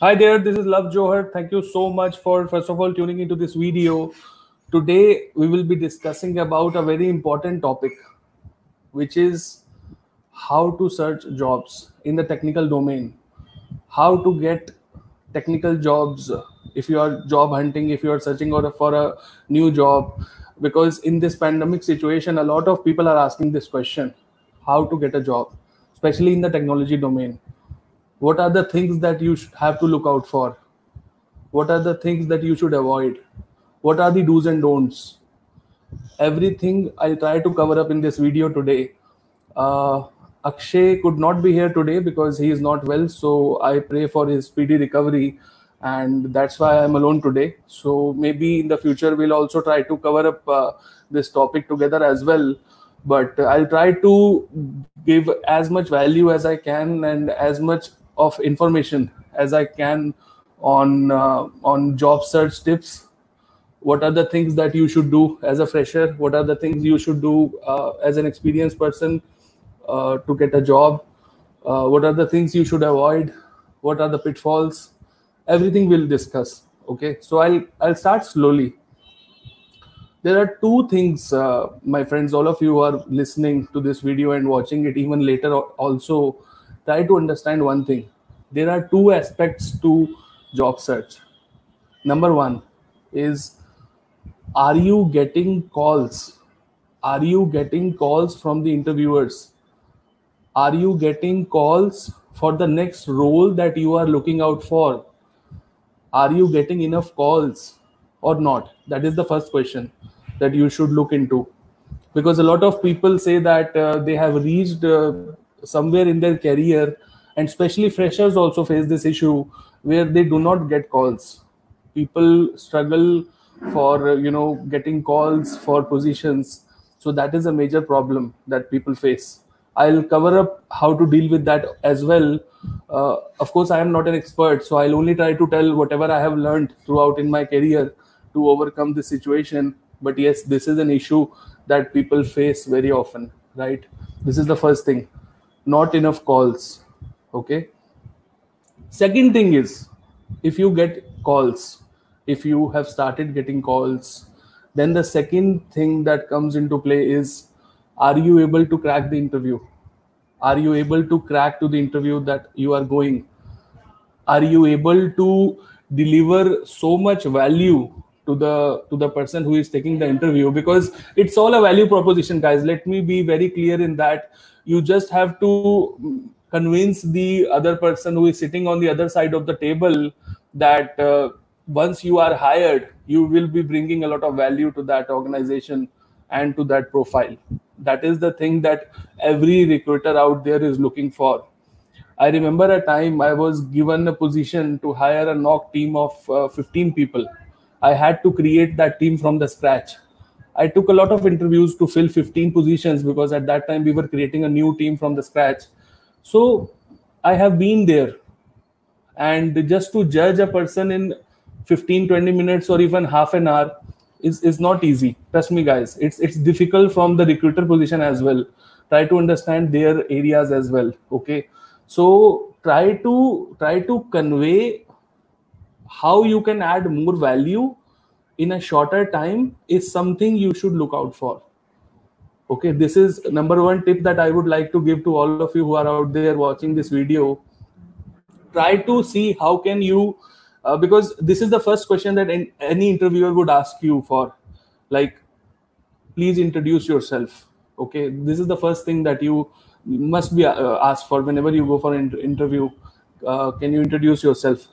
Hi there, this is Love Johar. Thank you so much for first of all tuning into this video. Today we will be discussing about a very important topic, which is how to search jobs in the technical domain. How to get technical jobs if you are job hunting, if you are searching for a new job. Because in this pandemic situation, a lot of people are asking this question: how to get a job, especially in the technology domain. What are the things that you have to look out for? What are the things that you should avoid? What are the do's and don'ts? Everything I'll try to cover up in this video today. uh, Akshay could not be here today because he is not well, so I pray for his speedy recovery, and that's why I'm alone today. So maybe in the future we'll also try to cover up this topic together as well, but I'll try to give as much value as I can and as much of information as I can on job search tips. What are the things that you should do as a fresher? What are the things you should do as an experienced person to get a job? What are the things you should avoid? What are the pitfalls? Everything we'll discuss. Okay, so I'll start slowly. There are two things, my friends, all of you who are listening to this video and watching it even later also, try to understand one thing. There are two aspects to job search. Number one is, are you getting calls? Are you getting calls from the interviewers? Are you getting calls for the next role that you are looking out for? Are you getting enough calls or not? That is the first question that you should look into. Because a lot of people say that they have reached somewhere in their career, and especially freshers also face this issue where they do not get calls. People struggle for getting calls for positions, so that is a major problem that people face. I'll cover up how to deal with that as well. Of course, I am not an expert, so I'll only try to tell whatever I have learned throughout in my career to overcome this situation. But yes, this is an issue that people face very often, right? This is the first thing: not enough calls. Okay. Second thing is, if you get calls, if you have started getting calls, then the second thing that comes into play is, are you able to crack the interview? Are you able to crack to the interview that you are going? Are you able to deliver so much value to the person who is taking the interview? Because it's all a value proposition, guys. Let me be very clear in that. You just have to convince the other person who is sitting on the other side of the table that once you are hired, you will be bringing a lot of value to that organization and to that profile. That is the thing that every recruiter out there is looking for. I remember a time I was given a position to hire a knock team of 15 people. I had to create that team from the scratch. I took a lot of interviews to fill 15 positions because at that time we were creating a new team from the scratch. So I have been there. And just to judge a person in 15-20 minutes or even half an hour is not easy. Trust me, guys. It's difficult from the recruiter position as well. Try to understand their areas as well. Okay. So try to convey how you can add more value in a shorter time is something you should look out for. Okay, this is number one tip that I would like to give to all of you who are out there watching this video. Try to see how can you, because this is the first question that any interviewer would ask you for, like, please introduce yourself. Okay, this is the first thing that you must be asked for whenever you go for an interview. Can you introduce yourself?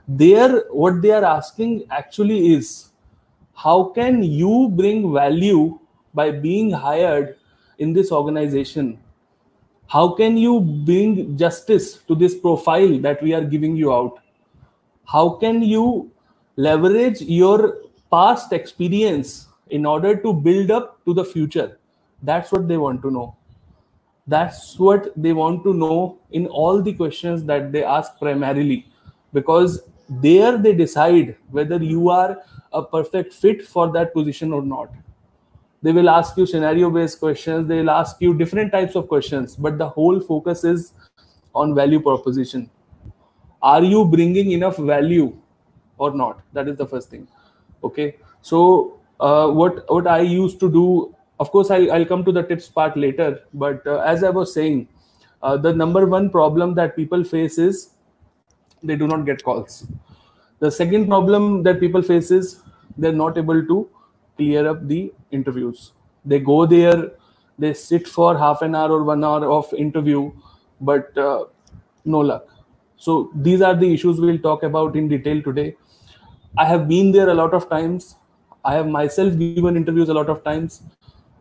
What they are asking actually is, how can you bring value by being hired in this organization? How can you bring justice to this profile that we are giving you out? How can you leverage your past experience in order to build up to the future? That's what they want to know. That's what they want to know in all the questions that they ask primarily, because there they decide whether you are a perfect fit for that position or not. They will ask you scenario based questions, they will ask you different types of questions, but the whole focus is on value proposition. are you bringing enough value or not? That is the first thing. Okay, so what I used to do, of course I'll come to the tips part later, but as I was saying, the number one problem that people face is they do not get calls. The second problem that people face is they're not able to clear up the interviews. They go there, they sit for half an hour or 1 hour of interview, but no luck. So these are the issues we'll talk about in detail today. I have been there a lot of times. I have myself given interviews a lot of times.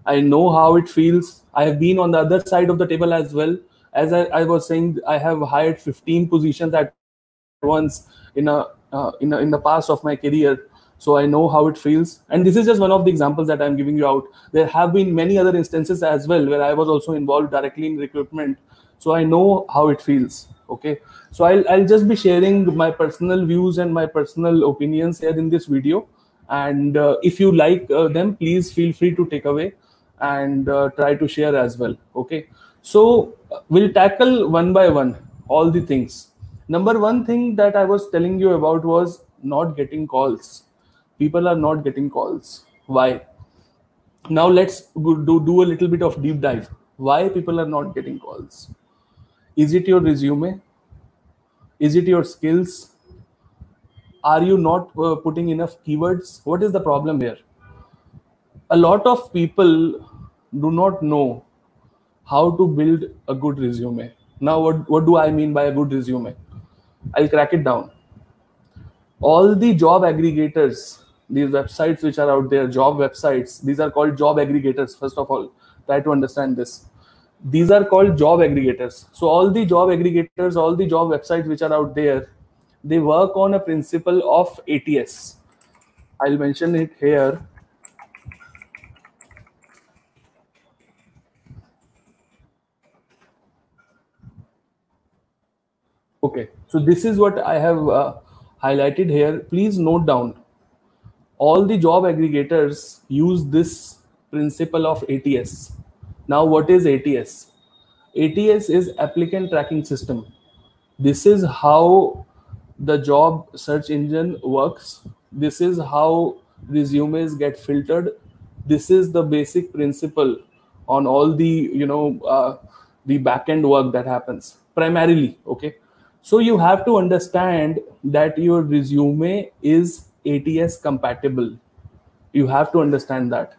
I know how it feels. I have been on the other side of the table as well. As I was saying, I have hired 15 positions at once in the past of my career. So I know how it feels. And this is just one of the examples that I'm giving you out. There have been many other instances as well where I was also involved directly in recruitment. So I know how it feels. Okay. So I'll just be sharing my personal views and my personal opinions here in this video. And if you like them, please feel free to take away and try to share as well. Okay. So we'll tackle one by one all the things. Number one thing that I was telling you about was not getting calls. People are not getting calls. Why? Now let's do a little bit of deep dive. Why people are not getting calls? Is it your resume? Is it your skills? Are you not putting enough keywords? What is the problem here? A lot of people do not know how to build a good resume. Now, what do I mean by a good resume? I'll crack it down. All the job aggregators, these websites which are out there, job websites, these are called job aggregators. First of all, try to understand this. These are called job aggregators. So all the job aggregators, all the job websites which are out there, they work on a principle of ATS. I'll mention it here. Okay, so this is what I have highlighted here. Please note down. All the job aggregators use this principle of ATS. Now, what is ATS? ATS is applicant tracking system. This is how the job search engine works. This is how resumes get filtered. This is the basic principle on all the the back-end work that happens primarily. Okay, so you have to understand that your resume is ATS compatible. You have to understand that.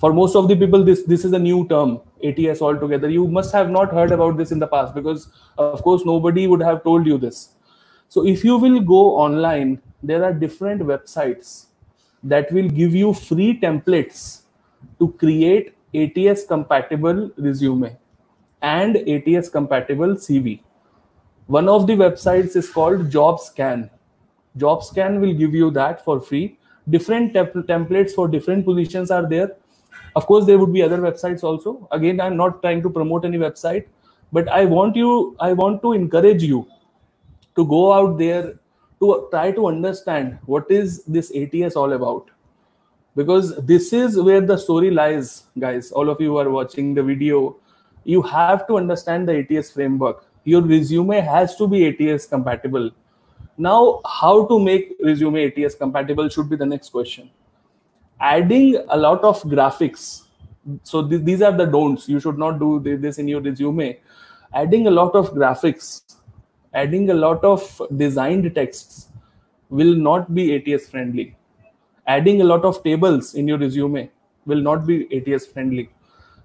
For most of the people, this is a new term, ATS altogether. You must have not heard about this in the past because, of course, nobody would have told you this. So if you will go online, there are different websites that will give you free templates to create ATS compatible resume and ATS compatible CV. One of the websites is called JobScan. JobScan will give you that for free. Different templates for different positions are there. Of course, there would be other websites also. Again, I'm not trying to promote any website, but I want to encourage you to go out there to try to understand what is this ATS all about. Because this is where the story lies, guys. All of you who are watching the video, you have to understand the ATS framework. Your resume has to be ATS compatible. Now, how to make resume ATS compatible should be the next question. Adding a lot of graphics. So these are the don'ts. You should not do this in your resume. Adding a lot of graphics, adding a lot of designed texts will not be ATS friendly. Adding a lot of tables in your resume will not be ATS friendly.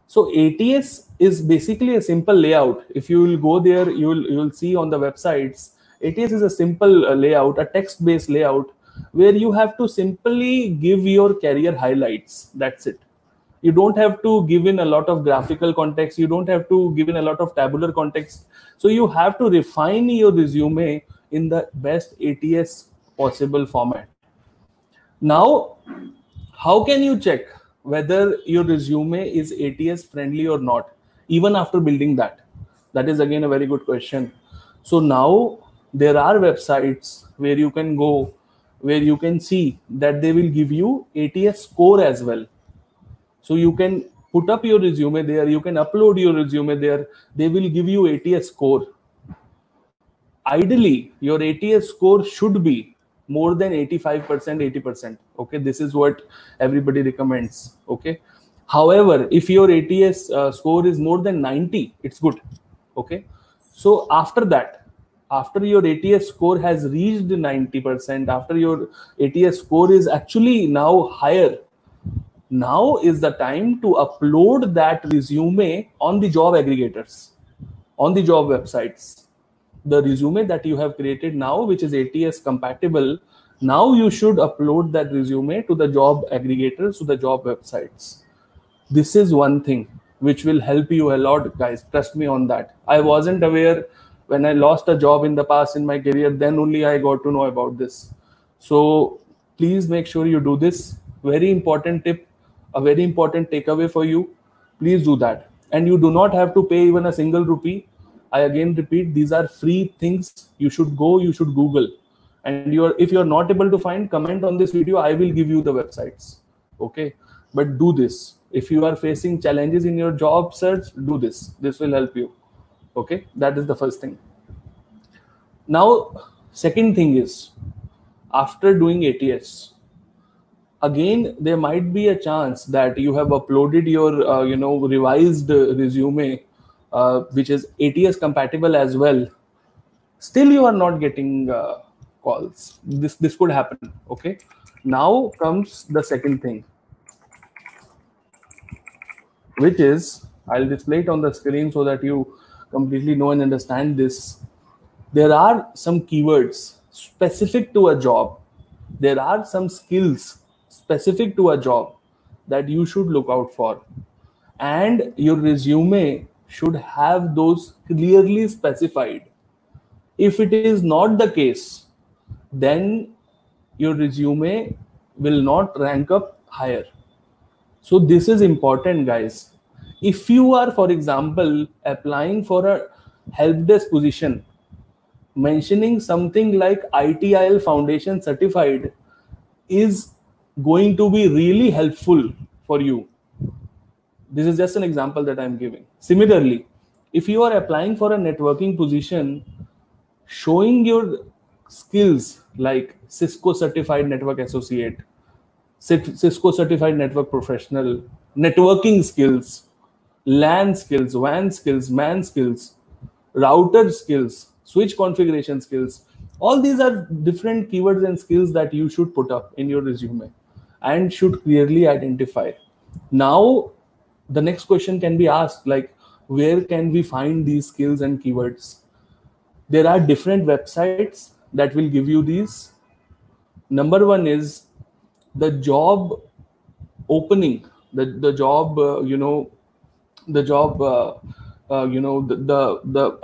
So ATS is basically a simple layout. If you will go there, you will see on the websites, ATS is a simple layout, a text-based layout, where you have to simply give your career highlights. That's it. You don't have to give in a lot of graphical context. You don't have to give in a lot of tabular context. So you have to refine your resume in the best ATS possible format. Now, how can you check whether your resume is ATS friendly or not, even after building that? That is again a very good question. So now there are websites where you can go, where you can see that they will give you ATS score as well. So you can put up your resume there, you can upload your resume there, they will give you ATS score. ideally your ATS score should be more than 85%, 80%. Okay, this is what everybody recommends. Okay, however, if your ATS score is more than 90, it's good. Okay, so after that, after your ATS score has reached 90%, after your ATS score is actually now higher, now is the time to upload that resume on the job aggregators, on the job websites. The resume that you have created now, which is ATS compatible, now you should upload that resume to the job aggregators, to the job websites. This is one thing which will help you a lot, guys. Trust me on that. I wasn't aware when I lost a job in the past in my career, then only I got to know about this. So please make sure you do this. Very important tip, a very important takeaway for you. Please do that. And you do not have to pay even a single rupee. I again repeat, these are free things. You should go, you should Google. And if you're not able to find, comment on this video, I will give you the websites. Okay, but do this. If you are facing challenges in your job search, do this. This will help you. Okay, that is the first thing. Now, second thing is, after doing ATS, again, there might be a chance that you have uploaded your revised resume, which is ATS compatible as well. Still you are not getting calls. This could happen. Okay, now comes the second thing, which is, I'll display it on the screen so that you completely know and understand this. There are some keywords specific to a job. There are some skills specific to a job that you should look out for. And your resume should have those clearly specified. If it is not the case, then your resume will not rank up higher. So this is important, guys. If you are, for example, applying for a help desk position, mentioning something like ITIL Foundation certified is going to be really helpful for you. This is just an example that I'm giving. Similarly, if you are applying for a networking position, showing your skills like Cisco Certified Network Associate, Cisco Certified Network Professional, networking skills, LAN skills, WAN skills, MAN skills, router skills, switch configuration skills. All these are different keywords and skills that you should put up in your resume and should clearly identify. Now, the next question can be asked, like, where can we find these skills and keywords? There are different websites that will give you these. Number one is the job opening, the job, the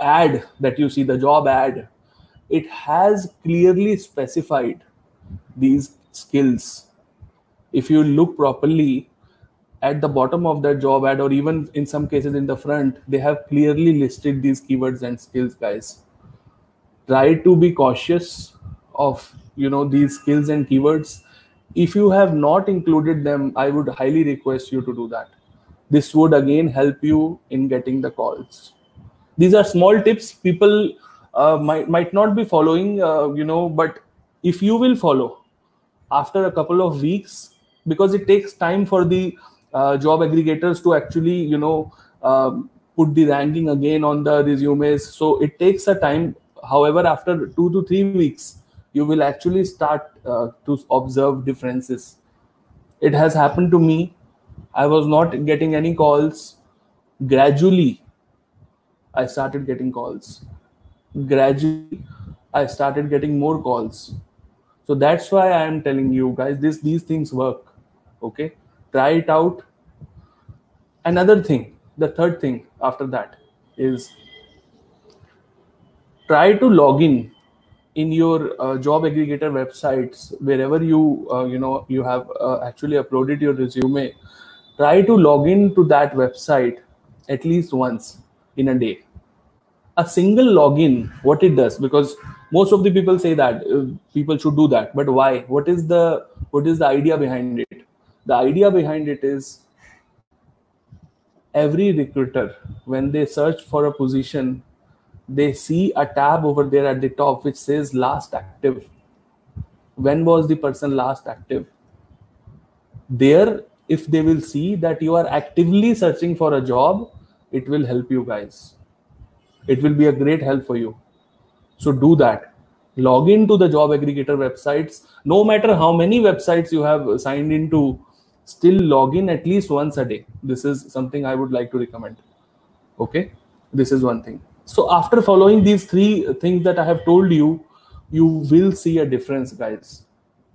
ad that you see, the job ad, it has clearly specified these skills. If you look properly at the bottom of that job ad, or even in some cases in the front, they have clearly listed these keywords and skills, guys. Try to be cautious of these skills and keywords. If you have not included them, I would highly request you to do that. This would again help you in getting the calls. These are small tips people might not be following, but if you will follow after a couple of weeks, because it takes time for the job aggregators to actually put the ranking again on the resumes, so it takes a time. However, after 2 to 3 weeks, you will actually start to observe differences. It has happened to me. I was not getting any calls. Gradually, I started getting calls. Gradually, I started getting more calls. So that's why I am telling you guys, these things work. Okay, try it out. Another thing, the third thing after that is, try to log in your job aggregator websites, wherever you have actually uploaded your resume. Try to log in to that website at least once in a day. A single login, what it does, because most of the people say that people should do that, but why? What is the idea behind it? The idea behind it is, every recruiter, when they search for a position, they see a tab over there at the top which says last active. When was the person last active? There, if they will see that you are actively searching for a job, it will help you guys. It will be a great help for you. So do that. Log into the job aggregator websites. No matter how many websites you have signed into, still log in at least once a day. This is something I would like to recommend. Okay, this is one thing. So after following these 3 things that I have told you, you will see a difference, guys.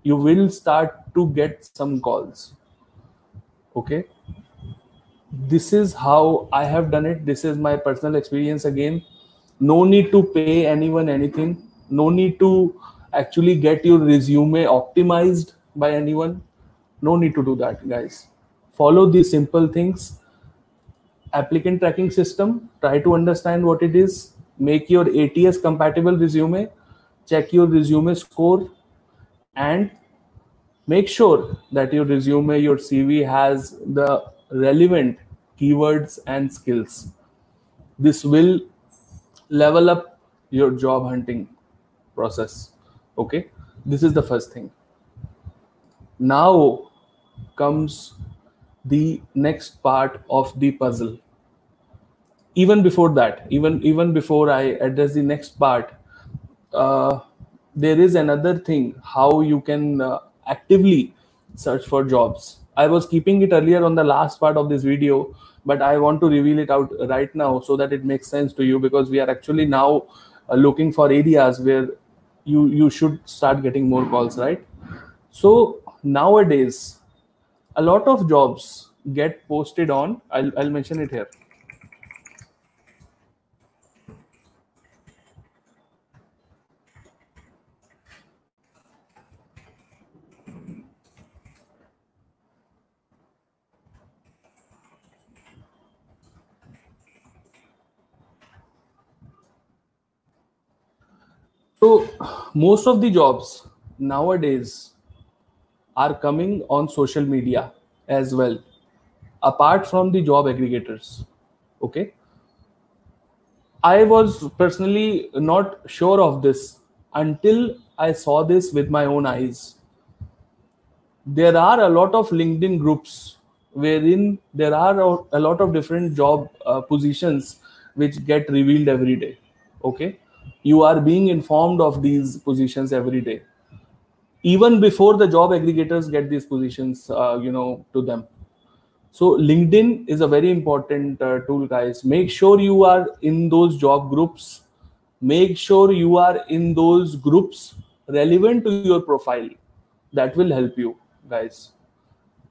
You will start to get some calls. Okay, this is how I have done it. This is my personal experience. Again, no need to pay anyone anything. No need to actually get your resume optimized by anyone. No need to do that, guys. Follow these simple things. Applicant tracking system, try to understand what it is. Make your ATS compatible resume. Check your resume score, and make sure that your resume, your CV has the relevant keywords and skills. This will level up your job hunting process. Okay, this is the first thing. Now comes the next part of the puzzle. Even before that, even before I address the next part, there is another thing, how you can actively search for jobs. I was keeping it earlier on the last part of this video, but I want to reveal it out right now so that it makes sense to you, because we are actually now looking for areas where you should start getting more calls, right? So nowadays, a lot of jobs get posted on, I'll mention it here. So most of the jobs nowadays are coming on social media as well, apart from the job aggregators. Okay, I was personally not sure of this until I saw this with my own eyes. There are a lot of LinkedIn groups wherein there are a lot of different job positions which get revealed every day. Okay, you are being informed of these positions every day, even before the job aggregators get these positions to them. So LinkedIn is a very important tool, guys. Make sure you are in those job groups. Make sure you are in those groups relevant to your profile. That will help you, guys.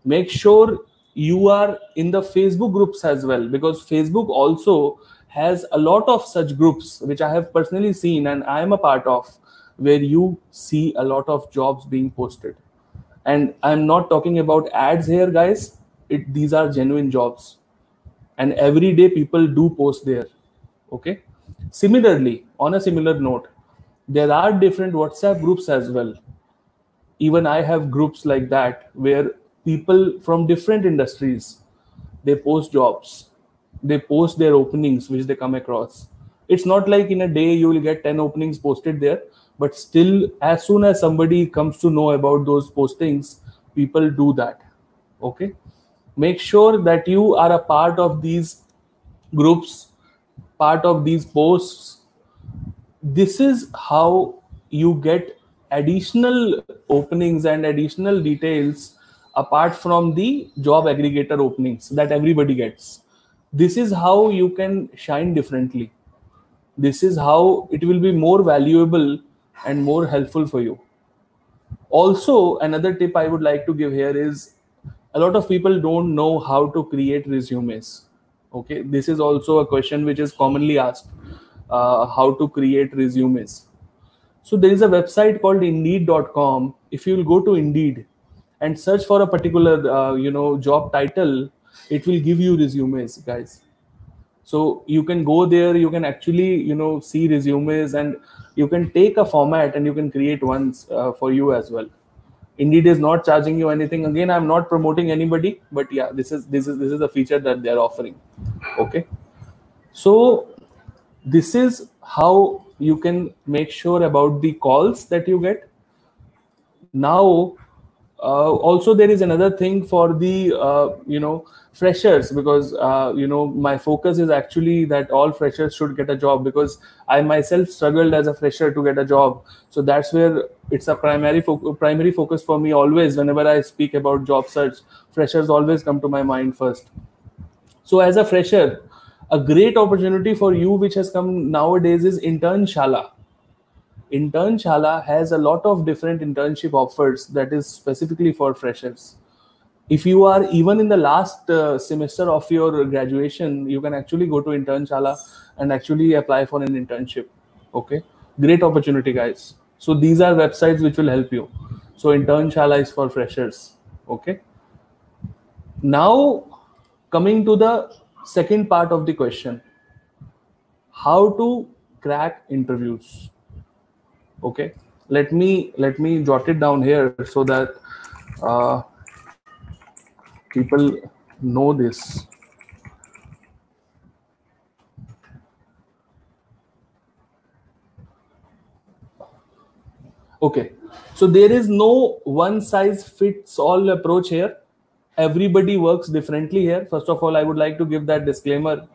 Make sure you are in the Facebook groups as well, because Facebook also has a lot of such groups which I have personally seen and I am a part of, where you see a lot of jobs being posted. And I'm not talking about ads here, guys. These are genuine jobs, and every day people do post there. Okay, similarly, on a similar note, there are different WhatsApp groups as well. Even I have groups like that where people from different industries, they post jobs, they post their openings which they come across. It's not like in a day you will get 10 openings posted there, but still, as soon as somebody comes to know about those postings, people do that. Okay, make sure that you are a part of these groups, part of these posts. This is how you get additional openings and additional details apart from the job aggregator openings that everybody gets. This is how you can shine differently. This is how it will be more valuable and more helpful for you. Also, another tip I would like to give here is, a lot of people don't know how to create resumes. Okay, this is also a question which is commonly asked, how to create resumes. So there is a website called Indeed.com. If you will go to Indeed and search for a particular job title, it will give you resumes, guys. So you can go there, you can actually see resumes, and you can take a format and you can create ones for you as well. Indeed is not charging you anything. Again, I'm not promoting anybody, but yeah, this is a feature that they're offering. Okay, so this is how you can make sure about the calls that you get. Now also there is another thing for the freshers, because my focus is actually that all freshers should get a job, because I myself struggled as a fresher to get a job. So that's where it's a primary focus for me. Always whenever I speak about job search, freshers always come to my mind first. So as a fresher, a great opportunity for you which has come nowadays is Internshala. Internshala has a lot of different internship offers that is specifically for freshers. If you are even in the last semester of your graduation, you can actually go to Internshala and actually apply for an internship. Okay, great opportunity, guys. So these are websites which will help you. So Internshala is for freshers. Okay. Now coming to the second part of the question, how to crack interviews. Okay, let me jot it down here so that people know this. Okay, so there is no one size fits all approach here. Everybody works differently here. First of all, I would like to give that disclaimer.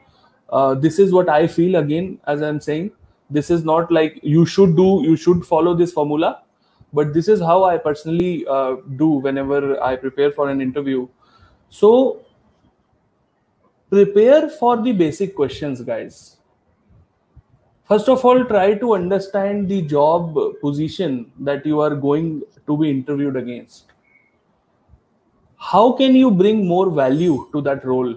This is what I feel. Again, as I'm saying, this is not like you should follow this formula, but this is how I personally do whenever I prepare for an interview. So prepare for the basic questions, guys. First of all, try to understand the job position that you are going to be interviewed against. How can you bring more value to that role?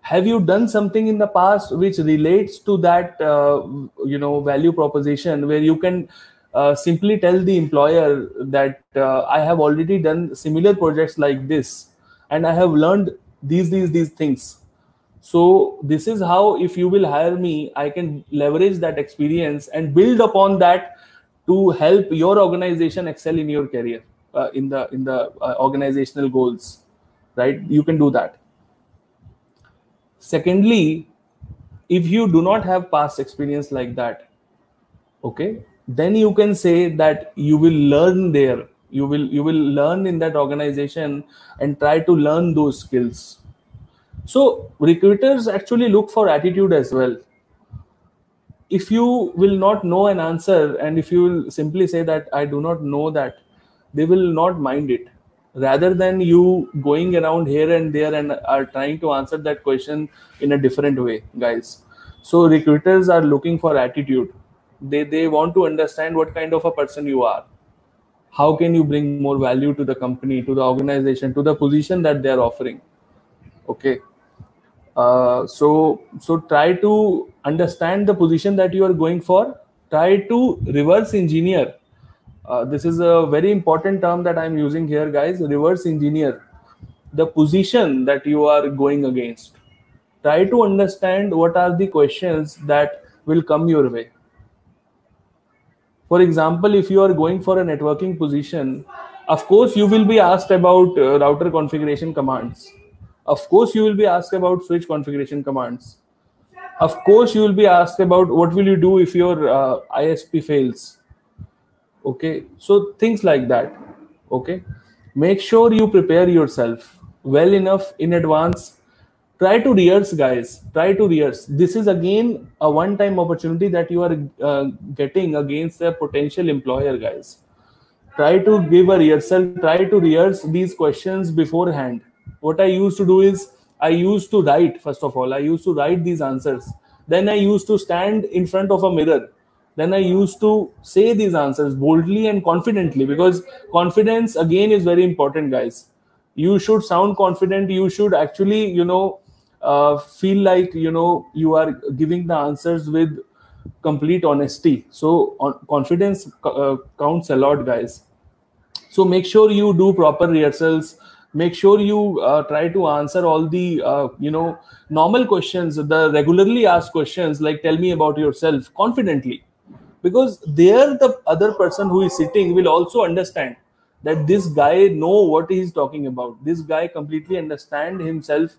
Have you done something in the past which relates to that value proposition, where you can simply tell the employer that I have already done similar projects like this and I have learned these things. So this is how, if you will hire me, I can leverage that experience and build upon that to help your organization excel in your career, in the organizational goals, right? You can do that. Secondly, if you do not have past experience like that, okay, then you can say that you will learn there. You will learn in that organization and try to learn those skills. So recruiters actually look for attitude as well. If you will not know an answer and if you will simply say that I do not know that, they will not mind it, rather than you going around here and there and are trying to answer that question in a different way, guys. So recruiters are looking for attitude. They want to understand what kind of a person you are. How can you bring more value to the company, to the organization, to the position that they're offering? Okay. So try to understand the position that you are going for. Try to reverse engineer. This is a very important term that I'm using here, guys. Reverse engineer the position that you are going against. Try to understand what are the questions that will come your way. For example, if you are going for a networking position, of course you will be asked about router configuration commands. Of course you will be asked about switch configuration commands. Of course you will be asked about what will you do if your ISP fails. Okay, so things like that. Okay, make sure you prepare yourself well enough in advance. Try to rehearse, guys. Try to rehearse. This is again a one-time opportunity that you are getting against a potential employer, guys. Try to give a rehearsal. Try to rehearse these questions beforehand. What I used to do is, I used to write. First of all, I used to write these answers. Then I used to stand in front of a mirror. Then I used to say these answers boldly and confidently, because confidence again is very important, guys. You should sound confident. You should actually feel like you are giving the answers with complete honesty. So confidence counts a lot, guys. So make sure you do proper rehearsals. Make sure you try to answer all the normal questions, the regularly asked questions, like tell me about yourself, confidently, because there the other person who is sitting will also understand that this guy know what he's talking about. This guy completely understand himself.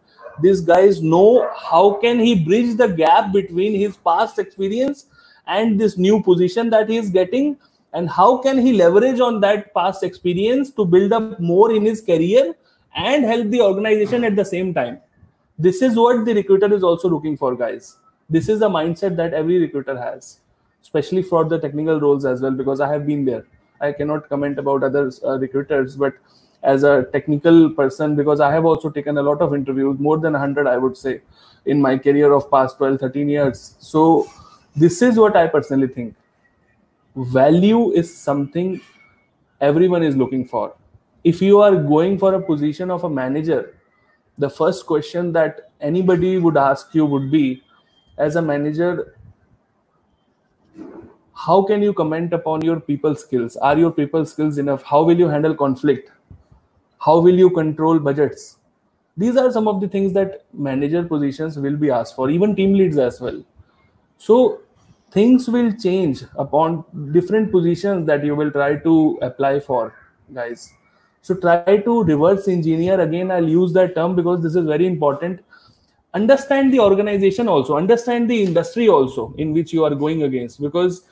These guys know how can he bridge the gap between his past experience and this new position that he is getting, and how can he leverage on that past experience to build up more in his career and help the organization at the same time. This is what the recruiter is also looking for, guys. This is the mindset that every recruiter has, especially for the technical roles as well, because I have been there. I cannot comment about other recruiters, but as a technical person, because I have also taken a lot of interviews, more than 100, I would say, in my career of past 12, 13 years. So this is what I personally think. Value is something everyone is looking for. If you are going for a position of a manager, the first question that anybody would ask you would be, as a manager, how can you comment upon your people skills? Are your people skills enough? How will you handle conflict? How will you control budgets? These are some of the things that manager positions will be asked for, even team leads as well. So things will change upon different positions that you will try to apply for, guys. So try to reverse engineer. Again, I'll use that term because this is very important. Understand the organization also, understand the industry also in which you are going against, because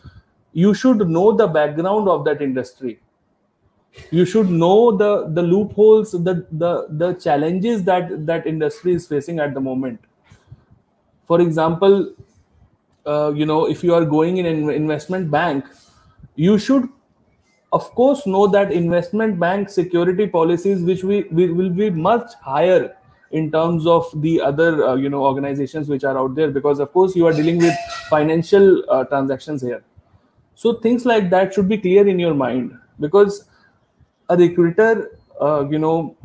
you should know the background of that industry. You should know the loopholes, the challenges that industry is facing at the moment. For example, if you are going in an investment bank, you should of course know that investment bank security policies, which will be much higher in terms of the other organizations which are out there, because of course you are dealing with financial transactions here. So things like that should be clear in your mind, because a recruiter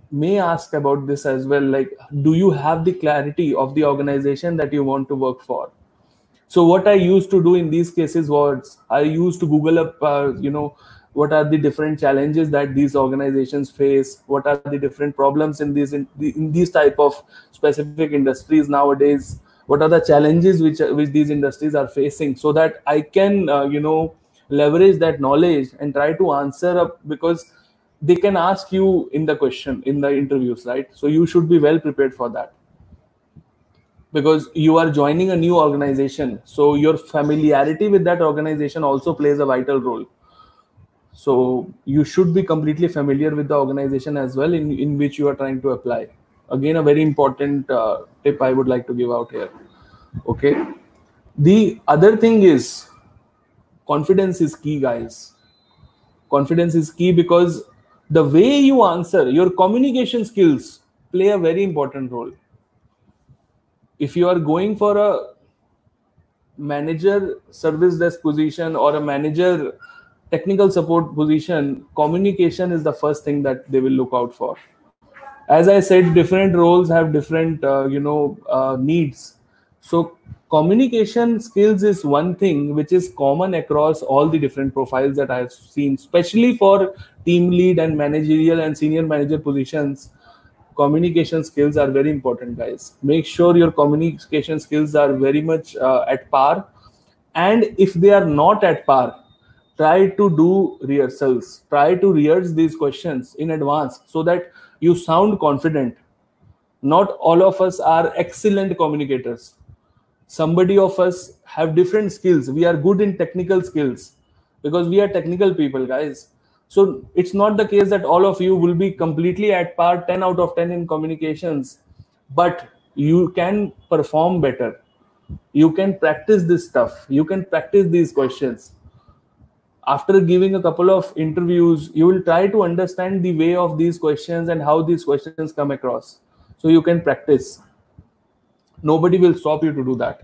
may ask about this as well, like, do you have the clarity of the organization that you want to work for? So what I used to do in these cases was I used to Google up what are the different challenges that these organizations face, what are the different problems in these type of specific industries nowadays, what are the challenges which these industries are facing, so that I can leverage that knowledge and try to answer up, because they can ask you in the question in the interviews, right? So you should be well prepared for that, because you are joining a new organization. So your familiarity with that organization also plays a vital role. So you should be completely familiar with the organization as well in which you are trying to apply. Again, a very important tip I would like to give out here. Okay. The other thing is, confidence is key, guys. Confidence is key, because the way you answer, your communication skills play a very important role. If you are going for a manager service desk position or a manager technical support position, communication is the first thing that they will look out for. As I said, different roles have different needs. So communication skills is one thing which is common across all the different profiles that I have seen, especially for team lead and managerial and senior manager positions. Communication skills are very important, guys. Make sure your communication skills are very much at par. And if they are not at par, try to do rehearsals. Try to rehearse these questions in advance so that you sound confident. Not all of us are excellent communicators. Somebody of us have different skills. We are good in technical skills because we are technical people, guys. So it's not the case that all of you will be completely at par, 10 out of 10 in communications, but you can perform better. You can practice this stuff. You can practice these questions. After giving a couple of interviews, you will try to understand the way of these questions and how these questions come across. So you can practice. Nobody will stop you to do that,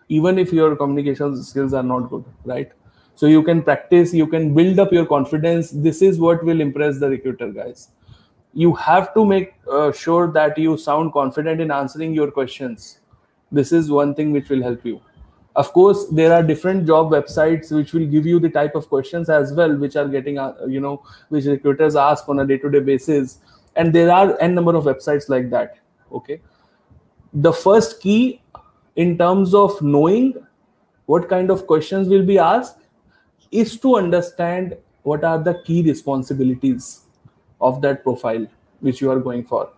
even if your communication skills are not good, right? So you can practice, you can build up your confidence. This is what will impress the recruiter, guys. You have to make sure that you sound confident in answering your questions. This is one thing which will help you. Of course, there are different job websites which will give you the type of questions as well, which are getting, which recruiters ask on a day-to-day basis. And there are n number of websites like that. Okay. The first key in terms of knowing what kind of questions will be asked is to understand what are the key responsibilities. of that profile which you are going for,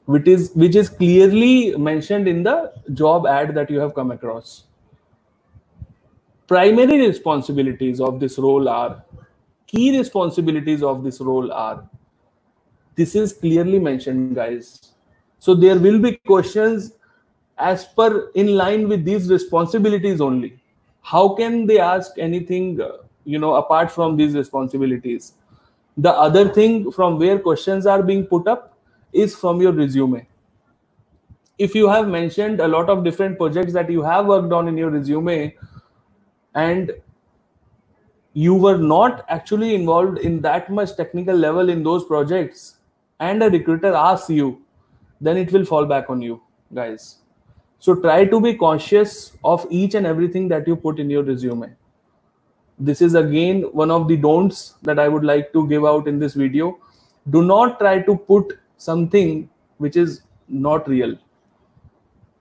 which is clearly mentioned in the job ad that you have come across. Primary responsibilities of this role are, key responsibilities of this role are, this is clearly mentioned, guys. So there will be questions as per in line with these responsibilities only. How can they ask anything, apart from these responsibilities? The other thing from where questions are being put up is from your resume. If you have mentioned a lot of different projects that you have worked on in your resume, and you were not actually involved in that much technical level in those projects, and a recruiter asks you, then it will fall back on you, guys. So try to be conscious of each and everything that you put in your resume. This is again one of the don'ts that I would like to give out in this video. Do not try to put something which is not real,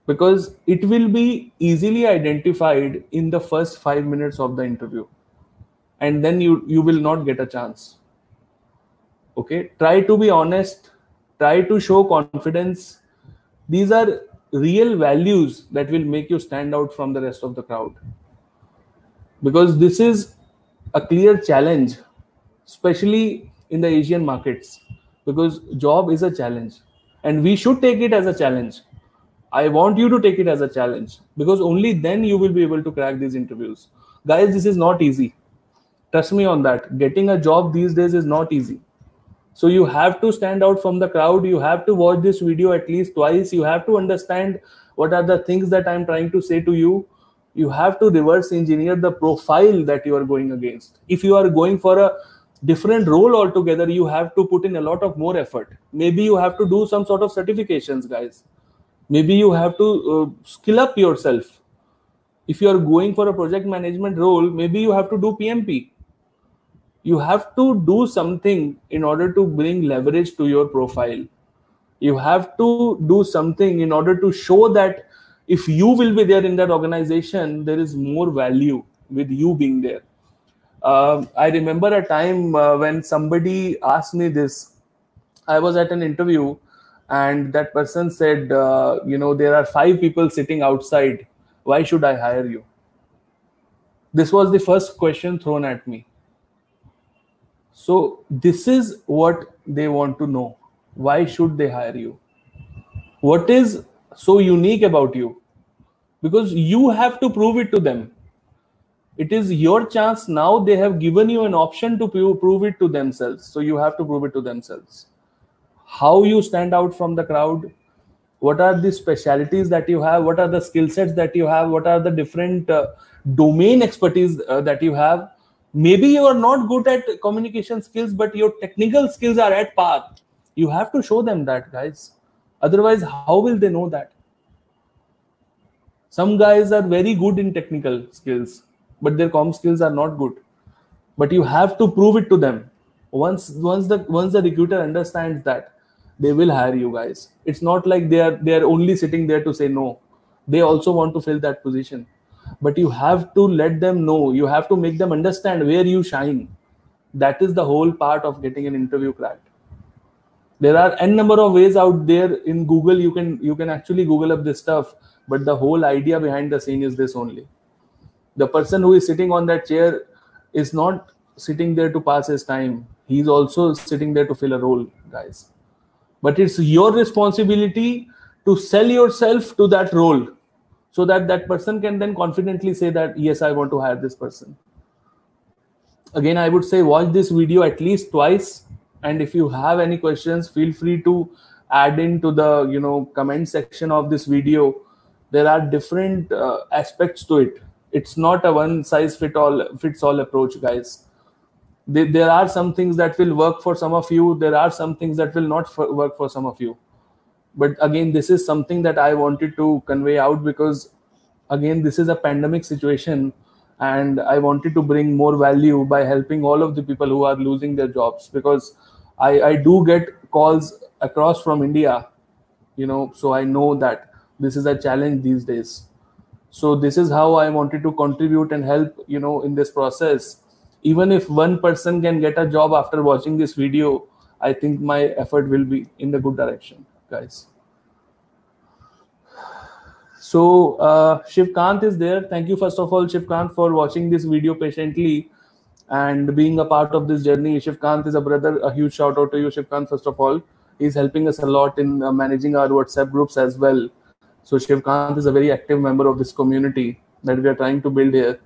because it will be easily identified in the first 5 minutes of the interview, and then you will not get a chance. Okay, try to be honest, try to show confidence. These are real values that will make you stand out from the rest of the crowd, because this is a clear challenge, especially in the Asian markets, because job is a challenge and we should take it as a challenge. I want you to take it as a challenge, because only then you will be able to crack these interviews. Guys, this is not easy. Trust me on that. Getting a job these days is not easy. So you have to stand out from the crowd. You have to watch this video at least twice. You have to understand what are the things that I'm trying to say to you. You have to reverse engineer the profile that you are going against. If you are going for a different role altogether, you have to put in a lot of more effort. Maybe you have to do some sort of certifications, guys. Maybe you have to skill up yourself. If you are going for a project management role, maybe you have to do PMP. You have to do something in order to bring leverage to your profile. You have to do something in order to show that if you will be there in that organization, there is more value with you being there. I remember a time when somebody asked me this. I was at an interview and that person said, there are 5 people sitting outside. Why should I hire you? This was the first question thrown at me. So this is what they want to know. Why should they hire you? What is so unique about you? Because you have to prove it to them. It is your chance now. They have given you an option to prove it to themselves. So you have to prove it to themselves. How you stand out from the crowd? What are the specialities that you have? What are the skill sets that you have? What are the different domain expertise that you have? Maybe you are not good at communication skills, but your technical skills are at par. You have to show them that, guys. Otherwise, how will they know that? Some guys are very good in technical skills, but their comm skills are not good. But you have to prove it to them. Once the recruiter understands that, they will hire you, guys. It's not like they are only sitting there to say no. They also want to fill that position. But you have to let them know. You have to make them understand where you shine. That is the whole part of getting an interview cracked. There are n number of ways out there in Google. You can actually Google up this stuff. But the whole idea behind the scene is this only. The person who is sitting on that chair is not sitting there to pass his time. He's also sitting there to fill a role, guys. But it's your responsibility to sell yourself to that role, so that that person can then confidently say that, yes, I want to hire this person. Again, I would say watch this video at least twice. And if you have any questions, feel free to add into the comment section of this video. There are different aspects to it. It's not a one size fits all approach, guys. There are some things that will work for some of you. There are some things that will not work for some of you. But again, this is something that I wanted to convey out, because again, this is a pandemic situation and I wanted to bring more value by helping all of the people who are losing their jobs, because I do get calls across from India, so I know that this is a challenge these days. So this is how I wanted to contribute and help, in this process. Even if one person can get a job after watching this video, I think my effort will be in the good direction, guys. So Shivkant is there. Thank you first of all, Shivkant, for watching this video patiently and being a part of this journey. Shivkant is a brother. A huge shout out to you, Shivkant, first of all. He's helping us a lot in managing our WhatsApp groups as well. So Shivkant is a very active member of this community that we are trying to build here.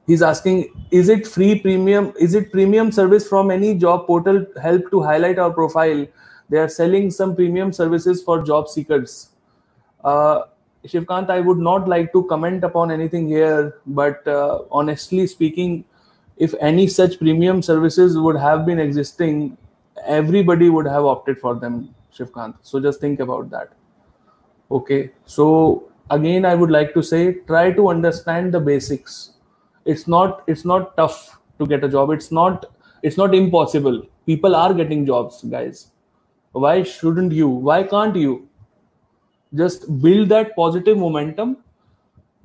He's asking, is it free premium? Is it premium service from any job portal help to highlight our profile? They are selling some premium services for job seekers. Shivkant, I would not like to comment upon anything here, but honestly speaking, if any such premium services would have been existing, everybody would have opted for them, Shivkant. So just think about that. Okay. So again, I would like to say, try to understand the basics. It's not tough to get a job. It's not impossible. People are getting jobs, guys. Why shouldn't you? Why can't you? Just build that positive momentum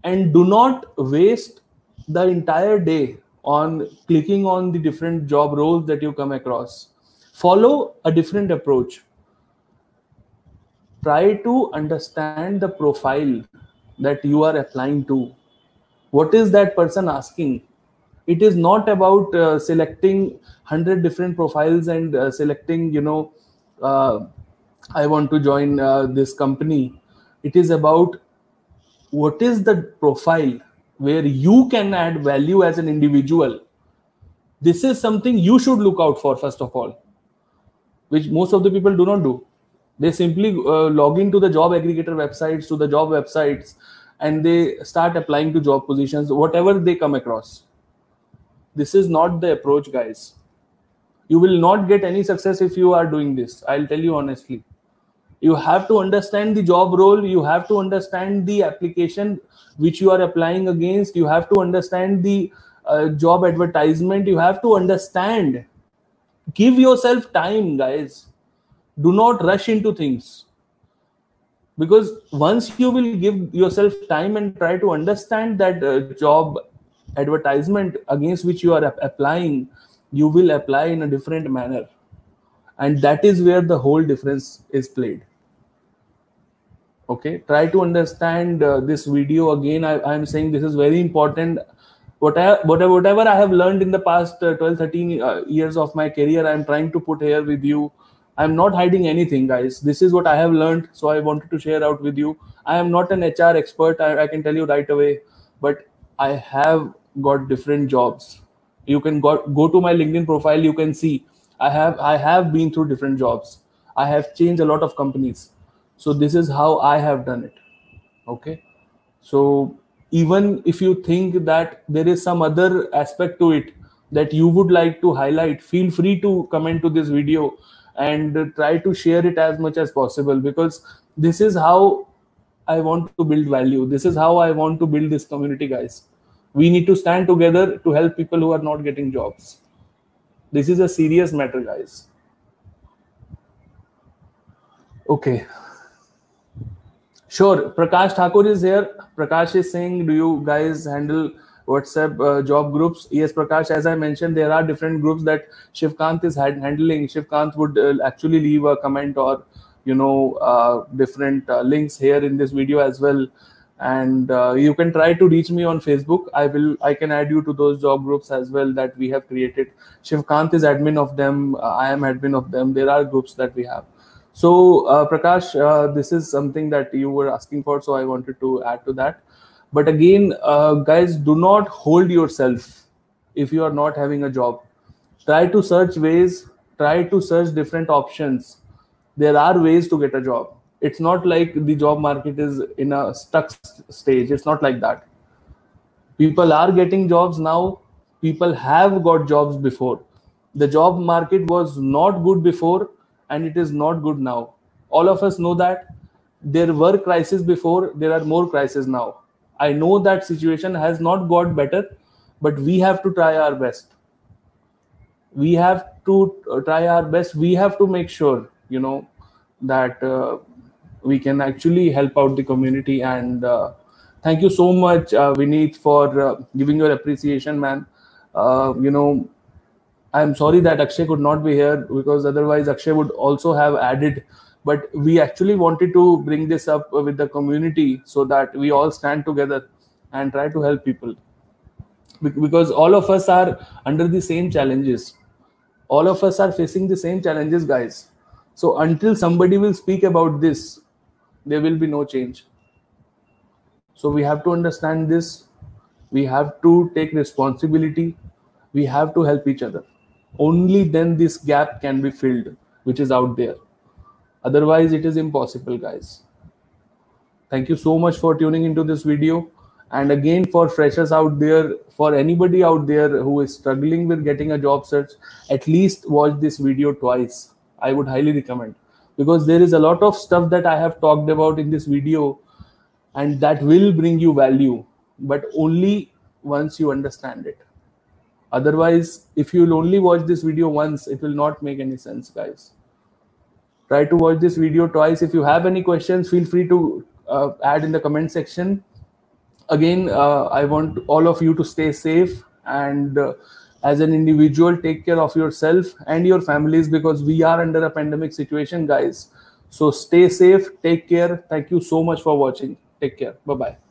and do not waste the entire day on clicking on the different job roles that you come across. Follow a different approach. Try to understand the profile that you are applying to. What is that person asking? It is not about selecting 100 different profiles and selecting, I want to join this company. It is about what is the profile where you can add value as an individual. This is something you should look out for, first of all, which most of the people do not do. They simply log into the job aggregator websites, to the job websites, and they start applying to job positions, whatever they come across. This is not the approach, guys. You will not get any success if you are doing this. I'll tell you honestly. You have to understand the job role. You have to understand the application which you are applying against. You have to understand the job advertisement. You have to understand. Give yourself time, guys. Do not rush into things. Because once you will give yourself time and try to understand that job advertisement against which you are applying, you will apply in a different manner. And that is where the whole difference is played. Okay, try to understand this video again. I'm saying this is very important. Whatever I have learned in the past 12, 13 years of my career, I'm trying to put here with you. I'm not hiding anything, guys. This is what I have learned. So I wanted to share out with you. I am not an HR expert. I can tell you right away, but I have got different jobs. You can go to my LinkedIn profile. You can see I have been through different jobs. I have changed a lot of companies. So this is how I have done it. Okay. So even if you think that there is some other aspect to it that you would like to highlight, feel free to comment to this video and try to share it as much as possible, because this is how I want to build value. This is how I want to build this community, guys. We need to stand together to help people who are not getting jobs. This is a serious matter, guys. Okay. Sure. Prakash Thakur is here. Prakash is saying, do you guys handle WhatsApp job groups? Yes, Prakash, as I mentioned, there are different groups that Shivkant is handling. Shivkant would actually leave a comment or, different links here in this video as well. And you can try to reach me on Facebook. I can add you to those job groups as well that we have created. Shivkant is admin of them. I am admin of them. There are groups that we have. So Prakash, this is something that you were asking for, so I wanted to add to that. But again, guys, do not hold yourself if you are not having a job. Try to search ways, try to search different options. There are ways to get a job. It's not like the job market is in a stuck stage. It's not like that. People are getting jobs now. People have got jobs before. The job market was not good before, and it is not good now. All of us know that. There were crises before, there are more crises now. I know that situation has not got better, but we have to try our best. We have to try our best. We have to make sure, that we can actually help out the community. And thank you so much, Vineet, for giving your appreciation, man. I'm sorry that Akshay could not be here, because otherwise Akshay would also have added. But we actually wanted to bring this up with the community so that we all stand together and try to help people, because all of us are under the same challenges. All of us are facing the same challenges, guys. So until somebody will speak about this, there will be no change. So we have to understand this. We have to take responsibility. We have to help each other. Only then this gap can be filled, which is out there. Otherwise it is impossible, guys. Thank you so much for tuning into this video. And again, for freshers out there, for anybody out there who is struggling with getting a job search, at least watch this video twice. I would highly recommend, because there is a lot of stuff that I have talked about in this video, and that will bring you value, but only once you understand it. Otherwise, if you'll only watch this video once, it will not make any sense, guys. Try to watch this video twice. If you have any questions, feel free to add in the comment section. Again, I want all of you to stay safe, and as an individual, take care of yourself and your families, because we are under a pandemic situation, guys. So stay safe, take care. Thank you so much for watching. Take care. Bye-bye.